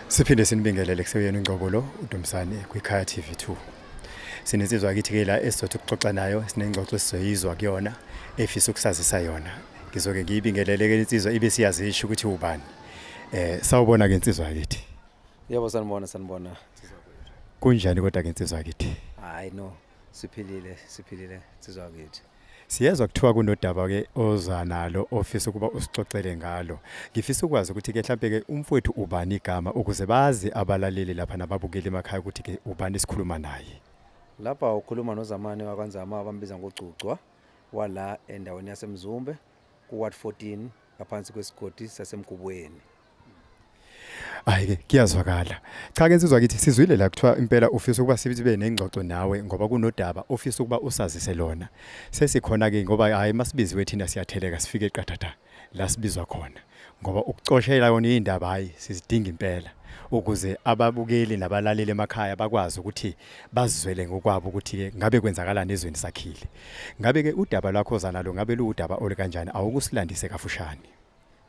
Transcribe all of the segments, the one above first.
Siphinde sinibingelele kuseyena ingqobo lo uDumsane kwiKhaya TV2. Sinensizwa akithi ke la esizothi ukuxoxa nayo sinengxoxo esizoyizwa kuyona efisa ukusazisa yona. Ngizoke ngiyibingelele ke insizwa ibe siyazisho ukuthi ubani. Sawubona ke insizwa akithi. Yebo sanibona. Kunjani kodwa ke insizwa akithi? Hayi no, siphilile insizwa akithi. Siyezwa kuthiwa kunodaba ke oza nalo ofisa ukuba usixoxele ngalo. Ngifisa ukwazi ukuthi ke mhlambe ke umfowethu ubani igama ukuze bazi abalaleli lapha nababukeli emakhaya ukuthi ke ubani isikhuluma naye. Lapha ukhuluma noZamani wakwaNzama abambiza ngoCucwa wala endaweni yaseMzumbe kuWard 14 ngaphansi kwesigodi saseMgubweni. Hayi ke kuyazwakala. Cha ke insizwa kithi sizwile la kuthiwa impela ufisa ukuba sibe nengxoxo nawe ngoba kunodaba ofisa ukuba usazise lona. Sesikhona ke ngoba hayi masibiziwe thina siyatheleka sifike eqathatha la sibizwa khona. Ngoba ukucoshela yona indaba hayi sizidinga impela ukuze ababukeli nabalaleli emakhaya bakwazi ukuthi bazizwele ngokwabo ukuthi ke ngabe kwenzakalani ezweni sakhile. Ngabe ke udaba lwakho zanalo ngabe luudaba olukanjani awukusilandise kafushane.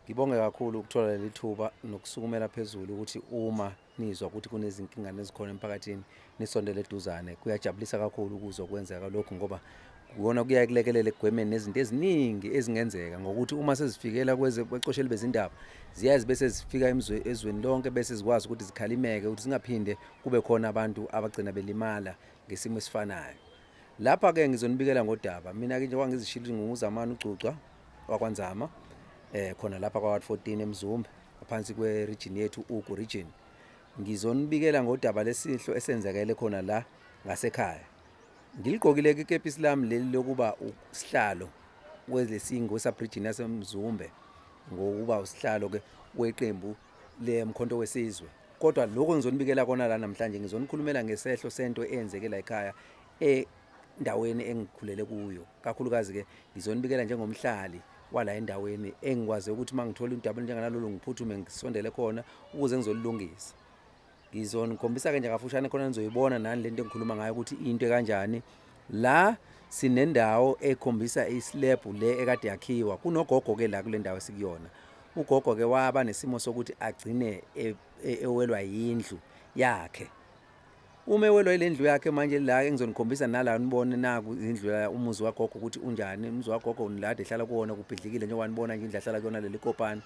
Ngibonge kakhulu ukuthola leli thuba nokusukumela phezulu ukuthi uma nizwa ukuthi kunezinkinga nezikhona emphakathini nisondele eduzane kuyajabulisa kakhulu ukuzwa kwenzeka lokho ngoba kuona kuyakulekelela ekugwemeni nezinto eziningi ezingenzeka ngokuthi uma sezifikela kwecoshela bezindaba ziyazi bese zifika ezweni lonke bese zikwazi ukuthi zikhalimeke ukuthi singaphinde kube khona abantu abagcina belimala ngesimo esifanayo. Lapha ke ngizonibikela ngodaba mina ke nje kwangizishilo ngumuzamani uCucwa wakwaNzama khona lapha kwaWard 14 eMzumbe ngaphansi kweregion yethu uGu region. Ngizonibikela ngodaba lesihlo esenzekele khona la ngasekhaya. Ngiligqokile ke ikepisi lami leli lokuba usihlalo kwelesingo wesabregion yaseMzumbe ngokuba usihlalo ke weqembu leMkhonto wesizwe. Kodwa lokho ngizonibikela kona la namhlanje ngizonikhulumela ngesehlo sento eyenzeke la ekhaya endaweni engikhulele kuyo. Kakhulukazi ke ngizonibikela njengomhlali wala endaweni engikwazi ukuthi mangithola indaba njenganalolu ngiphuthume ngisondele khona ukuze ngizolilungisa. Ngizonikhombisa ke nje kafushane khona nizoyibona nani lento engikhuluma ngayo ukuthi into kanjani. La sinendawo ekhombisa islab le ekade yakhiwa kunogogo ke la kule ndawo esikuyona. Ugogo ke waba nesimo sokuthi agcine ewelwa yindlu yakhe. Uma ewelwa ilendlu yakhe manje la engizonikhombisa nala nibone naku indlu ya umuzi wagogo ukuthi unjani. Umuzi wagogo nilade ehlala kuona kubhidlikile njengoba nibona nje indlu ehlala kuyona leli kopana.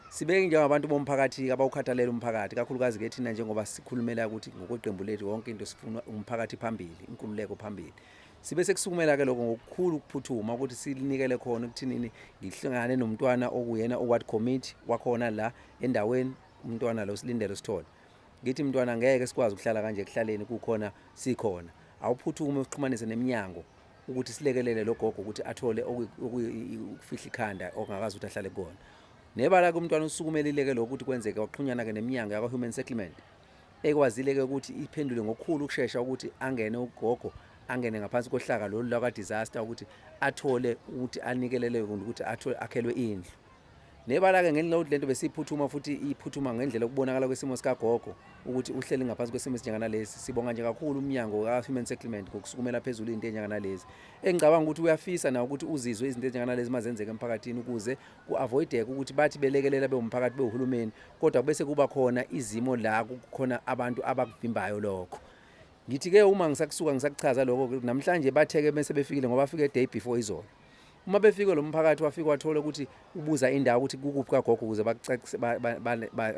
Sibeke njengabantu bomphakathi abawukhathalela umphakathi kakhulukazi ke thina njengoba sikhulumela ukuthi ngokweqembu lethu wonke into sifuna umphakathi phambili, inkululeko phambili. Sibe sekusukumela ke lokho ngokukhulu ukuphuthuma ukuthi silinikele khona ukuthinini ngihlangane nomntwana okuyena oward committee wakhona la endaweni umntwana lo silindele sithole. Ngithi mntwana ngeke sikwazi ukuhlala kanje ekuhlaleni kukhona sikhona. Awuphuthume usixhumanise neminyango ukuthi silekelele logogo ukuthi athole ukufihla ikhanda ongakazi ukuthi ahlale kona. Nebala kumntwana usukumelile ke lokuthi kwenzeke waxhunyana ke neminyango yakwa Human Settlement. Ekwazile ke ukuthi iphendule ngokukhulu ukusheshsha ukuthi angene ugogo angene ngaphansi kohlaka lolu la ka disaster ukuthi athole ukuthi anikelele ukuthi athole akhelwe indlu. Nebala ke ngenxa lento besiphuthuma futhi iphuthuma ngendlela ukubonakala kwesimo sikagogo ukuthi uhleli ngaphansi kwesimo esinjengana lesi. Sibonga nje kakhulu umnyango ka Human Settlement ngokusukumela phezulu into enjengana lezi. Engicabanga ukuthi uyafisa na ukuthi uzizwe izinto ezinjengana lezi mazenzeka emphakathini ukuze kuavoideke ukuthi bathi belekelela beumphakathi behulumeni kodwa bese kuba khona izimo la kukhona abantu abakuvimbayo lokho. Ngithi ke uma ngisakusuka ngisakuchaza lokho namhlanje batheke bese befikile ngoba bafike day before izolo. Uma befike lo mphakathi wafika wathola ukuthi ubuza indawo ukuthi kukuphi kagogo ukuze bacacise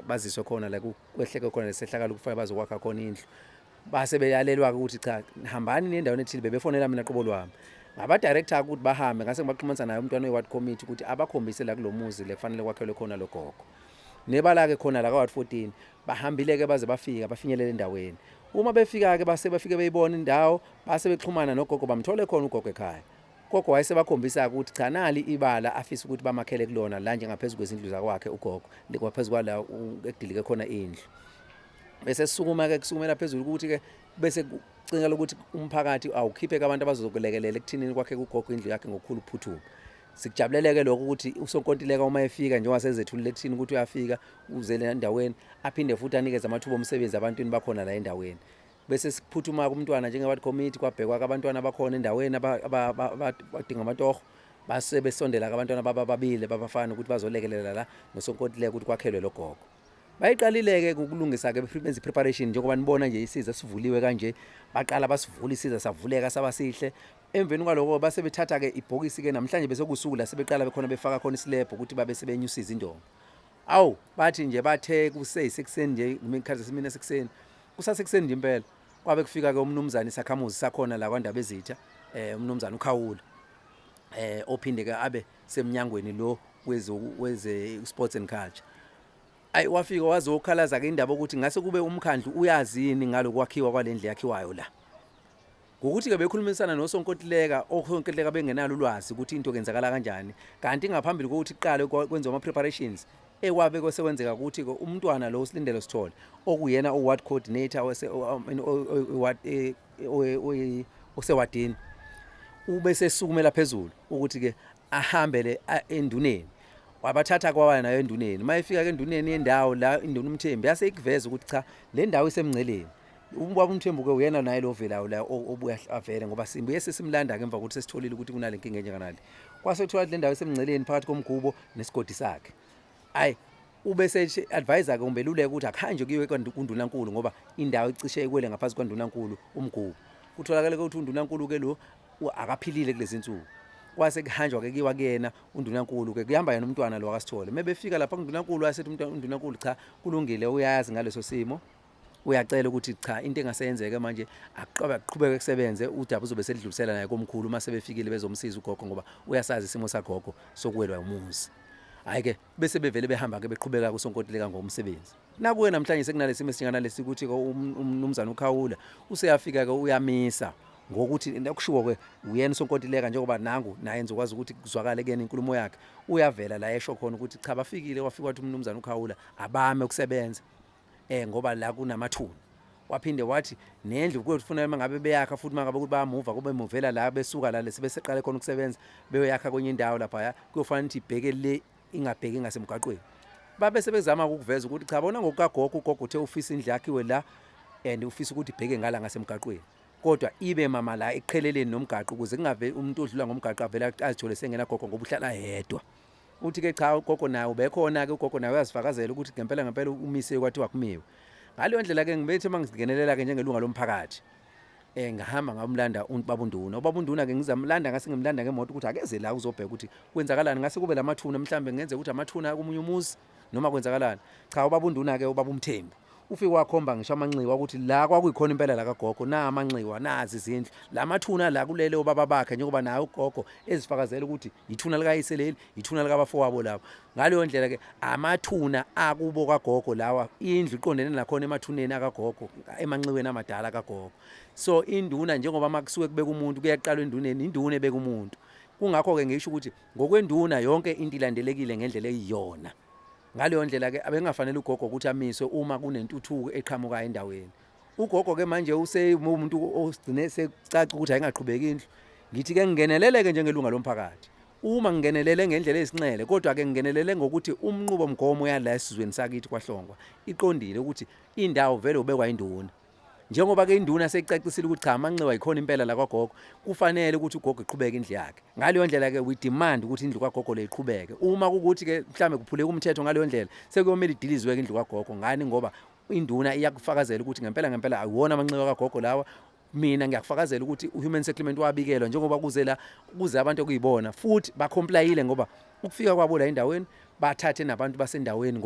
baziswe khona la kwehleke khona lesehlakala kufanele bazokwakha khona indlu. Base beyalelwa ukuthi cha hambani nendaweni ethile bebefonela mina qobo lwami. Ngaba director ukuthi bahambe ngase ngibaxhumanisa naye umntwana weWard committee ukuthi abakhombise la kulomuzi le kufanele kwakhelwe khona logogo. Nebala ke khona la kaWard 14 bahambile ke baze bafika bafinyelela endaweni. Uma befika ke base bafike beyibona indawo base bexhumana nogogo bamthole khona ugogo ekhaya. Gogo wayesebakhombisa ukuthi cha nali ibala afisa ukuthi bamakhele kulona la nje ngaphezulu kwezindlu zakwakhe ugogo lekwaphezulu kwala ekudilike khona indlu. Bese sisukuma ke kusukumela phezulu ukuthi ke bese kucinga ukuthi umphakathi awukhiphe ke abantu abazokulekelela ekuthinini kwakhe ugogo indlu yakhe ngokukhulu ukuphuthuma. Sikujabuleleke lokho ukuthi usonkontileka uma efika njengoba sezethulile ekuthini ukuthi uyafika uzele endaweni aphinde futhi anikeze amathuba omsebenzi abantwini bakhona la endaweni. Bese siphuthuma kumntwana njengeWard committee kwabhekwa abantwana bakhona endaweni abadinga amatoho base besondela abantwana bababili babafana ukuthi bazolekelela la nosonkontileka ukuthi kwakhelwe logogo. bayiqalile-ke ukulungisa-ke benze preparation njengoba nibona nje isiza sivuliwe kanje baqala basivula isiza savuleka saba sihle emveni kwaloko base bethatha-ke ibhokisi-ke namhlanje bese kusuku la sebeqala bekhona befaka khona isilebhu ukuthi babe sebenyusiza indonga. Awu bathi nje bathe kuseyisekuseni nje ngikhathi semina sekuseni kusasekuseni nje impela kwabe kufika-ke umnumzane isakhamuzi sakhona la kwaNdaba Ezitha umnumzane uKhawula ophinde-ke abe semnyangweni lo weze sports and culture. Ayi wafika wazokhalaza-ke indaba ukuthi ngase kube umkhandlu uyazini ngalokwakhiwa kwalendlu yakhiwayo la. Ngokuthi-ke bekhulumisana nosonkontileka osonkontileka bengenalo ulwazi ukuthi into kwenzakala kanjani kanti ngaphambili kokuthi kuqale kwenziwa ama-preparations ekwabe kwesekwenzeka ukuthi-ke umntwana lo uSilindelo Sithole okuyena o-ward coordinator osewadini ube sesukumela phezulu ukuthi-ke ahambele enduneni wabathatha kwaba nayo enduneni mayefika-ke enduneni yendawo la induna uMthembu yase ikuveza ukuthi cha le ndawo isemngceleni ubaba uMthembu-ke uyena naye lo velayo la obuya avele ngoba simbuye sesimlanda-ke emva kokuthi sesitholile ukuthi kunale nkinga enjenganale kwase kuthiwa le ndawo isemngceleni phakathi komgubo nesigodi sakhe. Ayi ube se-advisor-ke umbeluleke ukuthi akhanje kuyiwe kuNdunankulu ngoba indawo icishe ikwele ngaphansi kwaNdunankulu umgubo kutholakala ukuthi uNdunankulu-ke lo akaphilile kulezi insuku kwase kuhanjwa-ke kiwa kuyena uNdunankulu-ke kuyamba yena umntwana lo akaSithole mebefika lapha kuNdunankulu wasethi uNdunankulu cha kulungile uyazi ngaleso simo uyacela ukuthi cha into engasenzeka manje aqhubeke kusebenze udaba uzobe selidlulisela naye komkhulu mase befikile bezomsiza ugogo ngoba uyasazi isimo sagogo sokuwelwa umuzi. Hayi-ke bese bevele behamba-ke beqhubeka kusonkontileka ngomsebenzi nakuwe namhlanje sekunale simo esinjenganalesi ukuthi umnumzane uKhawula useyafika-ke uyamisa ngokuthi nekushiwo-ke uyena usonkontileka njengoba nangu naye nizokwazi ukuthi kuzwakale kuyena inkulumo yakhe uyavela la esho khona ukuthi cha bafikile wafika wathi umnumzane uKhawula abame ukusebenza ngoba la kunamathuna waphinde wathi nendlu kuyofuneka mangabe beyakha futhi mangabe ukuthi bayamuva kube muvela la besuka la sebeseqale khona ukusebenza beyoyakha kwenye indawo lapha kuyofanele ukuthi ibheke le ingabheki ngasemgaqweni babe sebezama ukuveza ukuthi cha bona ngokukagogo ugogo uthe ufisa indlu yakhiwe la and ufisa ukuthi ibheke ngala ngasemgaqweni kodwa ibe mama la eqheleleni nomgaqo ukuze kungabe umuntu odlula ngomgaqo avela azithole sengena gogo ngoba uhlala yedwa. Uthi-ke cha ugogo naye ubekhona-ke ugogo naye uyazifakazela ukuthi ngempela umise kwathiwa kumiwe. Ngaleyo ndlela-ke ngibethi uma ngingenelela-ke njengelunga lomphakathi ngahamba ngabumlanda ubaba uNduna. Ubaba uNduna-ke ngizamlanda ngase ngimlanda ngemoto ukuthi akeze la uzobheka ukuthi kwenzakalani ngase kube lamathuna mhlambe ngenze ukuthi amathuna komunye umuzi noma kwenzakalani. Cha ubaba uNduna-ke ubaba uMthembu ufike wakhomba ngisho amanxiwa ukuthi la kwakuyikhona impela la kagogo na amanxiwa nazi izindlu lamathuna la kulele ubaba bakhe njengoba naye ugogo ezifakazela ukuthi ithuna likayise leli ithuna likabafowabo labo. Ngaleyo ndlela-ke amathuna akubo kagogo lawa indlu iqondene nakhona emathuneni akagogo emanxiweni amadala kagogo. So induna njengoba makusuke kubeka umuntu kuyaqalwa enduneni induna ebeka umuntu kungakho-ke ngisho ukuthi ngokwenduna yonke into ilandelekile ngendlela eyiyona. Ngaleyo ndlela-ke abengafanele ugogo ukuthi amiswe uma kunentuthuko eqhamukayo endaweni. Ugogo-ke manje umuntu ogcine secaca ukuthi ayingaqhubeki indlu ngithi-ke ngingenelele-ke njengelunga lomphakathi uma ngingenelele ngendlela ezisinxele kodwa-ke ngingenelele ngokuthi umnqubo mgomo yala esizweni sakithi kwaHlongwa iqondile ukuthi indawo vele ubekwa induna njengoba-ke induna seyicacisile ukuthi cha amanxiwa yikhona impela la kwagogo kufanele ukuthi ugogo iqhubeke indlu yakhe. Ngaleyo ndlela-ke we demand ukuthi indlu kagogo le iqhubeke uma kukuthi-ke mhlawumbe kuphuleka umthetho ngaleyo ndlela sekuyomele idilizwe-ke indlu kagogo ngani ngoba induna iyakufakazela ukuthi ngempela ayiwona amanxiwa kagogo lawa. Mina ngiyakufakazela ukuthi uhuman settlement wabikelwa njengoba kuze abantu okuyibona futhi bacomplyile ngoba ukufika kwabo la endaweni bathathe nabantu basendaweni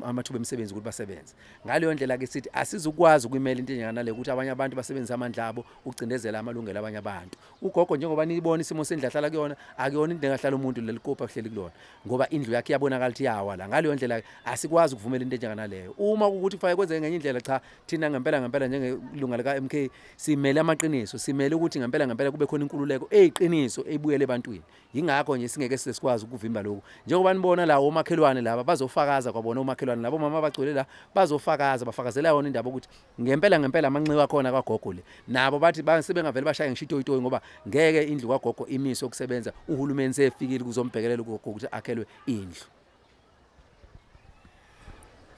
amathuba emisebenzi ukuthi basebenze. Ngaleyo ndlela-ke sithi asizukwazi ukuyimela into enjenganale ukuthi abanye abantu basebenzisa amandla abo ukucindezela amalungelo abanye abantu. Ugogo njengoba niyibona isimo sendlu ahlala kuyona akuyona into engahlala umuntu lelikopha kuhleli kulona ngoba indlu yakhe iyabonakala ukuthi yawa la. Ngaleyo ndlela asikwazi ukuvumela into enjenganaleyo uma ukuthi kufanele kwenzeke ngenye indlela cha thina ngempela njengelunga lika-MK simele amaqiniso simele ukuthi ngempela kube khona inkululeko eyiqiniso ebuyele ebantwini. Yingakho nje singeke sikwazi ukuvimba lokho njengoba nibona la omakhelwane laba bazofakaza kwabona omakhelwane labo mama bagcwele la bazofakaza bafakazela yona indaba ukuthi ngempela amanxiwa khona kagogo le nabo bathi sebengavele bashaye ngishitoyitoyi ngoba ngeke indlu kagogo imise ukusebenza uhulumeni sefikile kuzombhekelela ugogo ukuthi akhelwe indlu.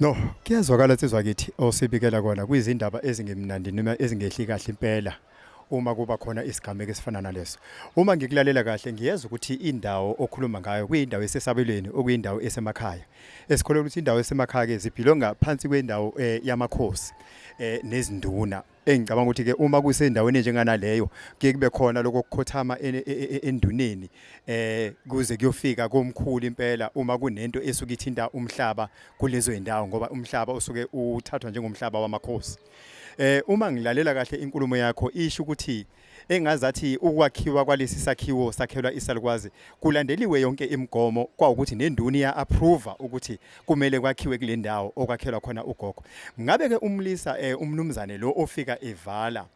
No kuyazwakala sizwa kithi osibikela kona kuyizindaba ezingemnandi noma ezingehli kahle impela uma kuba khona isigameko esifana naleso. Uma ngikulalela kahle ngiyeza ukuthi indawo okhuluma ngayo kuyindawo esesabelweni okuyindawo esemakhaya. Esikholwa ukuthi indawo esemakhaya ke ziphilonga phansi kwendawo yamakhosi nezinduna. Engicabanga ukuthi ke uma kusendaweni enjenganaleyo kuye kube khona lokukhothama enduneni kuze kuyofika komkhulu impela uma kunento esuke ithinta umhlaba kulezo indawo ngoba umhlaba usuke uthathwa njengomhlaba wamakhosi. Uma ngilalela kahle inkulumo yakho isho ukuthi engazathi ukwakhiwa kwalesi sakhiwo sakhelwa isalukwazi kulandeliwe yonke imigomo kwawukuthi nenduni ya approve ukuthi kumele kwakhiwe kule ndawo okwakhelwa khona ugogo. Ngabe ke umlisa umnumzane lo ofika evala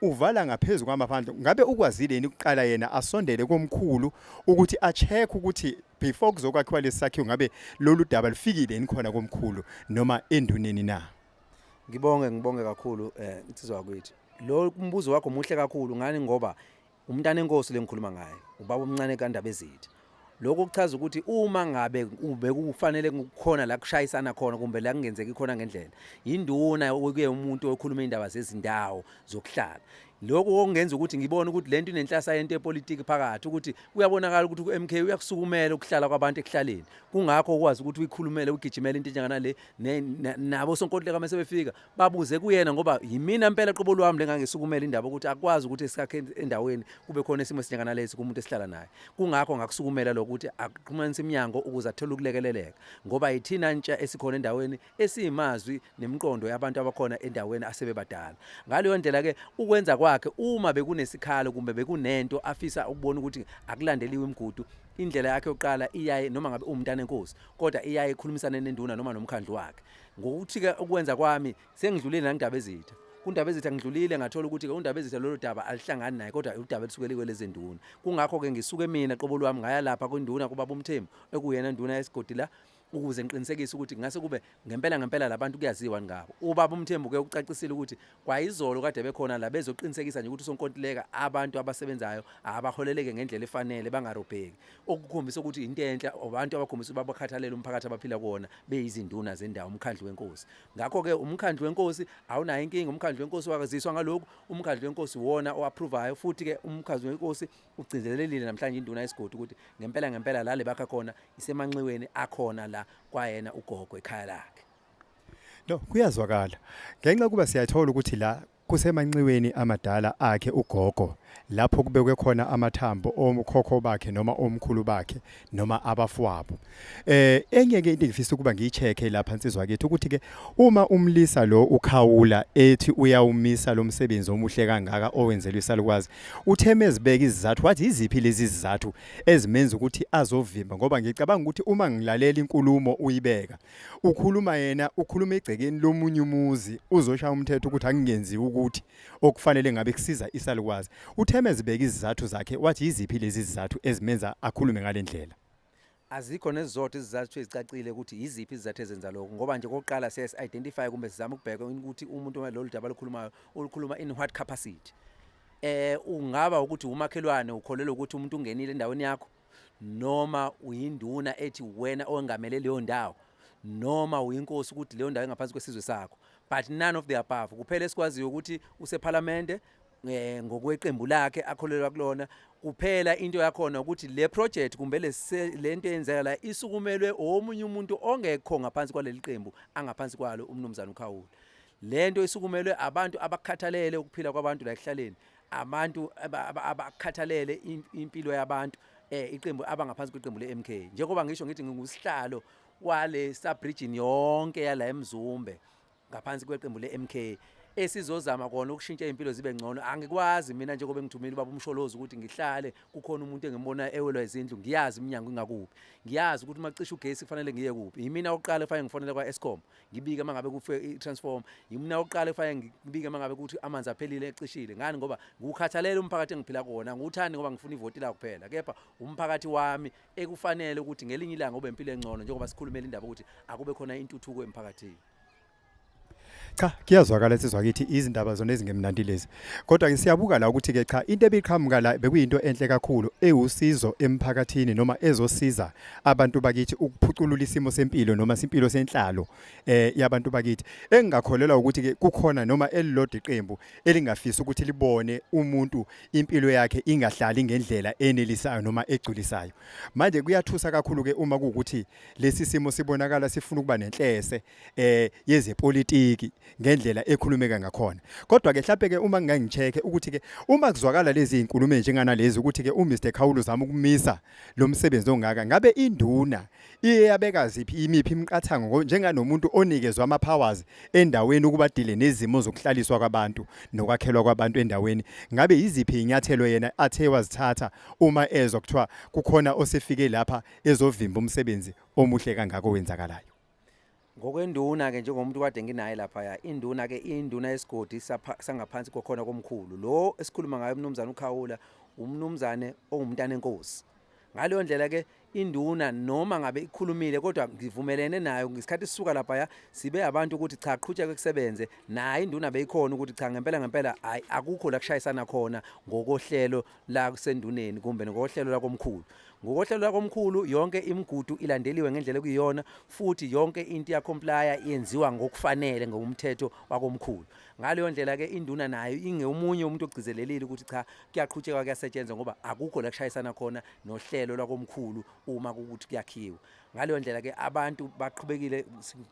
uvala ngaphezulu kwamaphandle ngabe ukwazile yini ukuqala yena asondele komkhulu ukuthi a-check ukuthi before kuzokwakhiwa lesakhiwo ngabe lolu daba lifikile yini khona komkhulu noma enduneni na? Ngibonge kakhulu insizwa kwethu. Lo umbuzo wakho muhle kakhulu ngani ngoba umntana enkosi lengikhuluma ngaye ubaba omncane kaNdabezitha. Lokho kuchaza ukuthi uma ngabe ube kufanele ukukhona la kushayisana khona kumbe la kungenzeki khona ngendlela induna okuye umuntu okhuluma indaba zezindawo zokuhlala. Lokho okungenza ukuthi ngibone ukuthi lento inenhlasa yento yepolitiki phakathi ukuthi kuyabonakala ukuthi uMK uyakusukumela ukuhlala kwabantu ekuhlaleni. Kungakho ukwazi ukuthi uyikhulumele ugijimela into njengana le nabo sonkontileka mase befika babuze kuyena ngoba yimina impela qobo lwami lengangisukumela indaba ukuthi akwazi ukuthi esikakhe endaweni kube khona isimo esinjengana lesi kumuntu esihlala naye. Kungakho ngakusukumela lokuthi aqhumanise iminyango ukuze athole ukulekeleleka ngoba yithina ntsha esikhona endaweni esiyimazwi nemiqondo yabantu abakhona endaweni asebebadala. Ngaleyo ndlela ke ukwenza kwakhe uma bekunesikhalo kumbe bekunento afisa ukubona ukuthi akulandeliwe imigudu indlela yakhe yokuqala iyaye noma ngabe umntana enkosi kodwa iyaye ikhulumisana nenduna noma nomkhandlu wakhe. Ngokuthi ke ukwenza kwami sengidlulile naNdabezitha. KuNdabezitha ngidlulile ngathola ukuthi ke uNdabezitha lolu daba alihlangani naye kodwa udaba lusukele kweleze nduna. Kungakho ke ngisuke mina qobo lwami ngaya lapha kwinduna kubaba uMthembu ekuyena induna yesigodi la ukuze ngiqinisekise ukuthi ngase kube ngempela labantu kuyaziwa ngabo. Ubaba uMthembu ke ucacisile ukuthi kwayizolo kade bekhona la bezoqinisekisa nje ukuthi sonkontileka abantu abasebenzayo abaholeleke ngendlela efanele bangarobheki. Okukhombisa ukuthi into enhle abantu abakhombisa babakhathalela umphakathi abaphila kuona beyizinduna zendawo umkhandlu wenkosi. Ngakho ke umkhandlu wenkosi awunayo inkinga. Umkhandlu wenkosi wakaziswa ngalokho. Umkhandlu wenkosi wona oapprovayo futhi ke umkhandlu wenkosi ugcizelelile namhlanje induna yesigodi ukuthi ngempela la lebakha khona isemanxiweni akhona la kwayena ugogo ekhaya lakhe. No, kuyazwakala. Ngenxa kuba siyathola ukuthi la kusemanxiweni amadala akhe ugogo lapho kubekwe khona amathambo omkhokho bakhe noma omkhulu bakhe noma abafowabo. Enye ke into ngifisa ukuba ngiyicheke lapha insizwa kethu ukuthi ke uma umlisa lo ukhawula ethi uyawumisa lo msebenzi omuhle kangaka owenzelwe isalukwazi utheme ezibeka izizathu wathi iziphi lezi izizathu ezimenza ukuthi azovimba ngoba ngicabanga ukuthi uma ngilalela inkulumo uyibeka ukhuluma yena ukhuluma egcekeni lomunye umuzi uzoshaya umthetho ukuthi akungenzi ukuthi okufanele ngabe kusiza isalukwazi. Utheme ezibeka izizathu zakhe wathi iziphi lezi izizathu ezimenza akhulume ngalendlela. Azikho nezizotho izizathu ezicacile ukuthi iziphi izizathu ezenza lokho ngoba nje kokuqala siya-identify kumbe sizama ukubheka ukuthi umuntu lolu daba olukhulumayo ulukhuluma in what capacity. Ungaba ukuthi umakhelwane ukholelwa ukuthi umuntu ungenile endaweni yakho noma uyinduna ethi wena ongamele leyo ndawo noma uyinkosi ukuthi leyo ndawo engaphansi kwesizwe sakho. But none of the above. Kuphela esikwaziyo ukuthi useParliament ngokweqembu lakhe akholelwa kulona. Kuphela into yakhona ukuthi le project kumbe lento eyenzeka la isukumelwe omunye umuntu ongekho ngaphansi kwaleli qembu angaphansi kwalo umnumzana uKhawula. Lento isukumelwe abantu abakhathalele ukuphila kwabantu la ehlaleni. Abantu abakhathalele impilo yabantu iqembu abangaphansi kweqembu leMK. Njengoba ngisho ngithi ngingusihlalo wale subregion yonke yala eMzumbe ngaphansi kweqembu leMK esizozama kona ukushintsha impilo zibe ngcono. Angikwazi mina njengoba ngithumile ubaba uMsholozi ukuthi ngihlale kukhona umuntu engibona ewelwa izindlu ngiyazi iminyango ingakuphi. Ngiyazi ukuthi macisha ugesi kufanele ngiye kuphi. Yimina oqala efanele ngifonele kwa Eskom ngibike mangabe kufe itransform. Yimina oqala efanele ngibike mangabe ukuthi amanzi aphelile ecishile. Ngani ngoba ngukhathalela umphakathi engiphila kuona. Nguthandi ngoba ngifuna ivoti la kuphela. Kepha umphakathi wami ekufanele ukuthi ngelinye ilanga ube impilo engcono njengoba sikhulumela indaba ukuthi akube khona intuthuko emphakathini. Cha, kuyazwakala insizwa kithi izindaba zona ezingemnandi lezi. Kodwa ke siyabuka la ukuthi ke cha into ebiqhamuka la bekuyinto enhle kakhulu ewusizo emphakathini noma ezosiza abantu bakithi ukuphuculula isimo sempilo noma impilo senhlalo yabantu bakithi. Engakholelwa ukuthi ke kukhona noma elilodwa iqembu elingafisa ukuthi libone umuntu impilo yakhe ingahlali ngendlela enelisayo noma egculisayo. Manje kuyathusa kakhulu ke uma kuukuthi lesi simo sibonakala sifuna ukuba nenhlese yezepolitiki ngendlela ekhulumeka ngakhona. Kodwa ke mhlawumbe ke uma ngingangicheke ukuthi ke uma kuzwakala lezi inkulumo njengana lezi ukuthi ke uMr Khawulu zama ukumisa lo msebenzi ongaka, ngabe induna iyabeka ziphi imiphi imiqathango njenganomuntu onikezwe ama powers endaweni ukuba dile nezimo zokuhlaliswa kwabantu nokwakhelwa kwabantu endaweni, ngabe yiziphi inyathelo yena athe wazithatha uma ezwa kuthiwa kukhona osefike lapha ezovimba umsebenzi omuhle kangako wenzakalayo? Ngokwenduna ke njengomuntu kade nginaye lapha induna ke induna yesigodi sangaphansi kokhona komkhulu lo esikhuluma ngayo umnumzana uKhawula umnumzane ongumntana enkosi. Ngaleyo ndlela ke induna noma ngabe ikhulumile kodwa ngivumelene nayo ngesikhathi sisuka lapha sibe abantu ukuthi cha qhutsheke kusebenze naye induna beyikhona ukuthi cha ngempela akukho la kushayisana khona ngokohlelo la kusenduneni kumbe ngokohlelo la komkhulu. Ngokohlelo la komkhulu yonke imigudu ilandeliwe ngendlela ekuyiyona futhi yonke into ya comply yenziwa ngokufanele ngokumthetho wakomkhulu. Ngaleyo ndlela ke induna nayo ingeomunye umuntu ogcizelelile ukuthi cha kuyaqhutsheka kuyasetshenzwa ngoba akukho la kushayisana khona nohlelo lwakomkhulu uma ukuthi kuyakhiwa. Ngaleyo ndlela ke abantu baqhubekile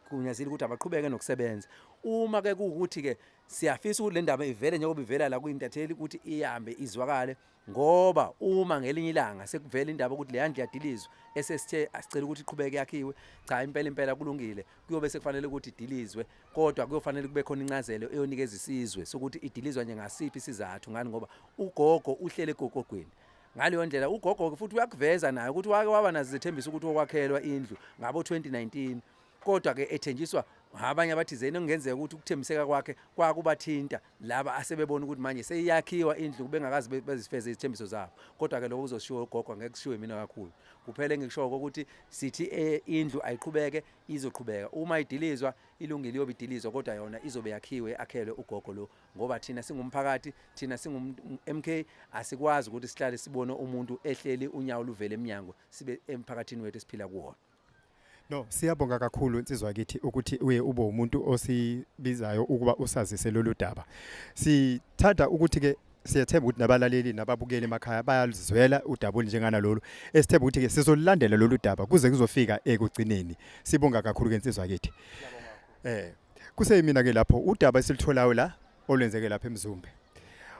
kunyazile ukuthi abaqhubeke nokusebenza. Uma ke kuukuthi ke siyafisa ukuthi le ndaba ivele njengoba ivela la kuintatheli ukuthi ihambe izwakale ngoba uma ngelinye ilanga sekuvela indaba ukuthi le yandle yadilizwe esesithe asicela ukuthi iqhubeke yakhiwe, cha impela kulungile kuyobe sekufanele ukuthi idilizwe, kodwa kuyofanele kube khona incazelo eyonikeza isizwe sokuthi idilizwa nje ngasiphi isizathu ngani ngoba ugogo uhlele egogogweni. Ngaleyo ndlela ugogo futhi uyakuveza naye ukuthi wake waba nazo izethembiso ukuthi okwakhelwa indlu ngabo 2019, kodwa ke ethenjiswa abanye abathi zene kungenzeka ukuthi ukuthembiseka kwakhe kwakubathinta laba asebebona ukuthi manje seyiyakhiwa indlu bengakazi bezifeze izithembiso zabo. Kodwa ke lokho uzoshiwo ugogo ngeke kushiwe mina kakhulu. Kuphela engikusho ukuthi sithi indlu ayiqhubeke izoqhubeka, uma idilizwa ilungile yobe idilizwa kodwa yona izobe yakhiwe akhelwe ugogo lo ngoba thina singumphakathi, thina MK asikwazi ukuthi sihlale sibone umuntu ehleli unyawo luvele eminyango sibe emphakathini wethu esiphila kuwona. No, siyabonga kakhulu insizwa kithi ukuthi uye ube umuntu osibizayo ukuba usazise lolu daba. Sithanda ukuthi ke siyathemba ukuthi nabalaleli nababukeli emakhaya bayalizwela udaba njengana lolu. Esithemba ukuthi ke sizolilandela lolu daba kuze kuzofika ekugcineni. Sibonga kakhulu ke insizwa kithi. Kuseyimina ke lapho udaba esilitholayo la olwenzeke lapha eMzumbe.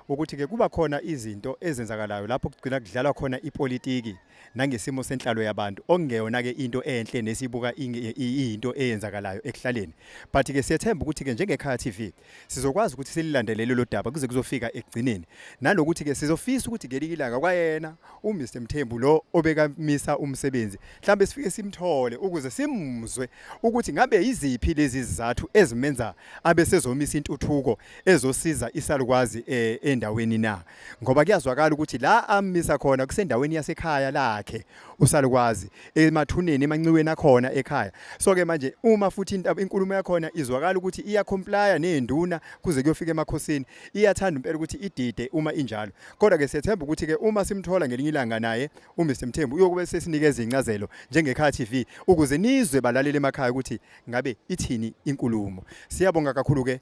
Ukuthi ke kuba khona izinto ezenzakalayo lapho kugcina kudlalwa khona ipolitiki nangesimo senhlalo yabantu okungeyona ke into enhle nesibuka into eyenzakalayo ekuhlaleni. But ke siyethemba ukuthi ke njengekhaya TV sizokwazi ukuthi sililandelele lo daba kuze kuzofika ekugcineni, nanokuthi ke sizofisa ukuthi ngelinye ilanga kwayena uMr Mthembu lo obekamisa umsebenzi mhlambe sifike simthole ukuze simuzwe ukuthi ngabe yiziphi lezi izathu ezimenza abe sezomisa intuthuko ezosiza isalukwazi endaweni na, ngoba kuyazwakala ukuthi la amisa khona kusendaweni yasekhaya lakhe usalukwazi emathuneni emanciweni akhona ekhaya. So ke manje uma futhi inkulumo yakhona izwakala ukuthi iya comply neenduna kuze kuyofika emakhosini, iyathanda impela ukuthi idide uma injalo. Kodwa ke siyethemba ukuthi ke uma simthola ngelinye ilanga naye uMr Mthembu uyokube sesinikeza incazelo njengekhaya TV ukuze nizwe balalele emakhaya ukuthi ngabe ithini inkulumo. Siyabonga kakhulu ke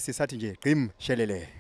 sisathi nje gqim shelele.